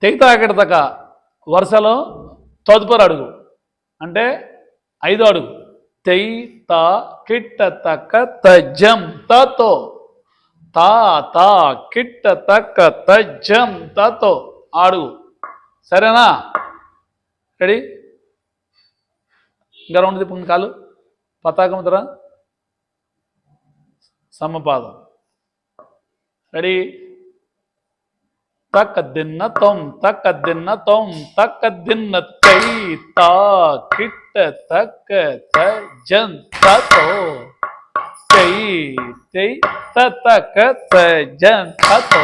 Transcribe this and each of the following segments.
తెగితాకిడతక వరుసలో తదుపరి అడుగు అంటే 5వ అడుగు. తెయి తా కిట్ట తక్క తజ్జం తతో. తా తా కిట్ట తక్క తజ్జం తతో అడుగు. సరేనా? రెడీ? ఇంకా రౌండ్ తిప్పండి కాలు. పతాకం తర సమపాదం. రెడీ? తక్క దిన్న తొం తక్క దిన్న తొం తక్క దిన్న తై తా కిట్ట తక్క తజ్జం తతో. తై తై తక్క తజ్జం తతో.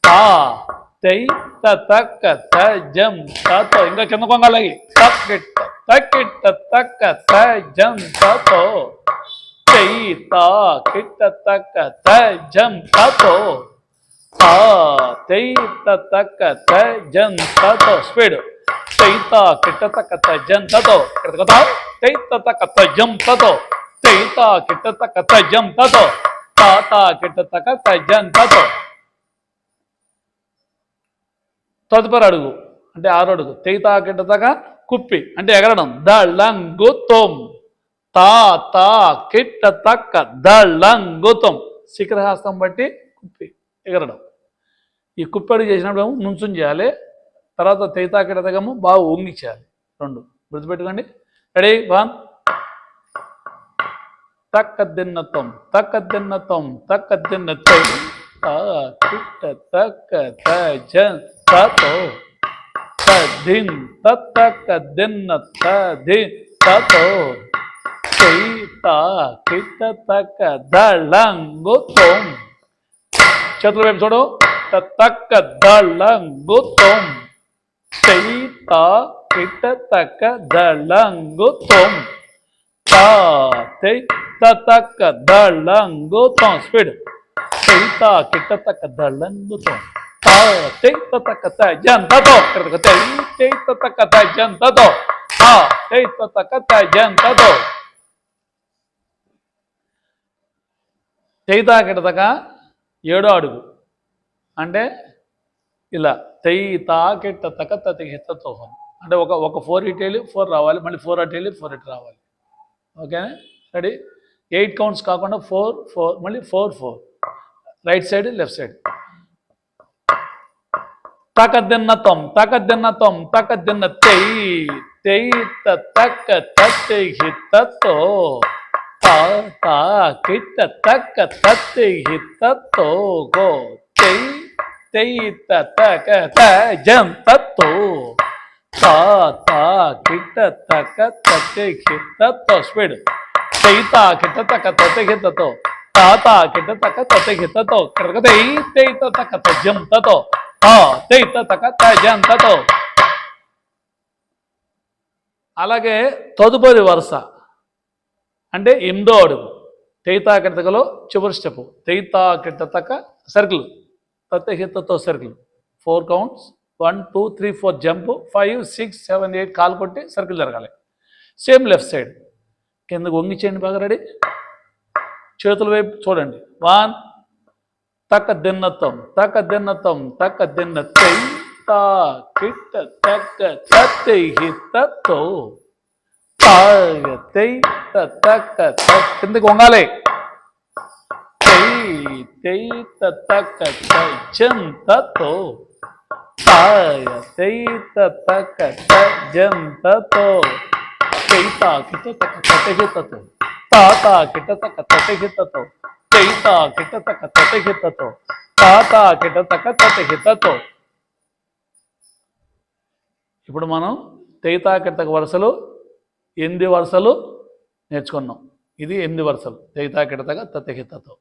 తా తై తక్క తజ్జం తతో. ఇంకా కింద కొంగలాగి తక్కిట్ట తక్కిట్ట తక్క తజ్జం తతో. తై తా కిట్ట తక్క తజ్జం తతో. తా తై తక్క తజ్జం తతో. స్పీడ్. తై తా కిట్ట తక్క తజ్జం తతో. తై తక్క తజ్జం తతో. తై తా కిట్ట తక్క తజ్జం తతో. తా తా కిట్ట తక్క తజ్జం తతో. తదుపరి అడుగు అంటే 6వ అడుగు. తెగితా కిట్టతక కుప్పి అంటే ఎగరడం. దళంగుతం. తా తా కిట్ట తక్క దళంగుతం. శిఖరహాస్తం బట్టి కుప్పి ఎగరడం. ఈ కుప్పి అడుగు చేసినప్పుడు నుంచుని చేయాలి. తర్వాత తెగితా కిట్టతకము బాగా ఊంగి చేయాలి. 2 గుర్తుపెట్టుకోండి. రెడీ? 1 తక్క దిన్నతం తక్క దిన్నతం తక్క దిన్న తై తా కిట్ట తక్క తజ్జం తతో. తదిన్ తక్క దిన్న తదిన్ తతో. తై తా కిట్ట తక్క దళంగుతం. చేతుల వైపు చూడు. తక్క దళంగుతం. తై తా కిట్ట తక్క దళంగుతం. తా తై తక్క దళంగుతం. స్పీడ్. తై తా కిట్ట తక్క దళంగుతం. తా తై తక్క తజ్జం తతో. తై తై తక్క తజ్జం తతో. తా తై తక్క తజ్జం తతో. తెగితా కిట్టతక 7వ అడుగు అంటే ఇలా తెయి తా కిట్ట తక తతిహితతో అంటే ఒక 4 ఇటు వెళ్ళి 4 రావాలి, మళ్ళీ 4 అటు వెళ్ళి 4 ఇటు రావాలి. ఓకేనా? రెడీ? 8 కౌంట్స్ కాకుండా 4 4 మళ్ళీ 4 4 రైట్ సైడ్ లెఫ్ట్ సైడ్. తకదిన్నతం తకదిన్నతం తకదిన్న తై తై తక్క తతిహితతో. తా తా కిట్ట తక్క తతిహితతో. గో తై తై తక్క తజ్జం తతో. తా తా కిట్ట తక్క తతిహితతో. స్పీడ్. తై తా కిట్ట తక్క తతిహితతో. తా తా కిట్ట తక్క తతిహితతో. తై తై తక్క తజ్జం తతో. తా తై తక్క తజ్జం తతో. అలాగే తదుపరి వరుస అంటే 8వ అడుగు. తెగితా కిట్టతకలో చివరి స్టెప్. తెగితా కిట్టతక సర్కిల్. తతిహితతో సర్కిల్. 4 కౌంట్స్. 1 2 3 4 జంప్. 5 6 7 8 కాలు కొట్టి సర్కిల్ జరగాలి. Same left side. కిందకు వంగి చేయండి బాగా. రెడీ? చేతుల వైపు చూడండి. 1 తక్క దిన్నతం తక్క దిన్నతం తక్క దిన్న తై తా కిట్ట తక్క తతిహితతో. తై తక్క కిందకి వంగాలి. తై తై తక్క తజ్జం తతో. తై తక్క తజ్జం తతో. తై తా కిట్ట తక్క తతిహితతో. తా తా కిట్ట తక్క తతిహితతో. తై తా కిట్ట తక్క తతిహితతో. తా తా కిట్ట తక్క తతిహితతో. ఇప్పుడు మనం తెగితా కిట్టతక వరుసలు 8 వరుసలు నేర్చుకున్నాం. ఇది 8 వరుసలు. తెగితా కిట్టతక తతిహితతో.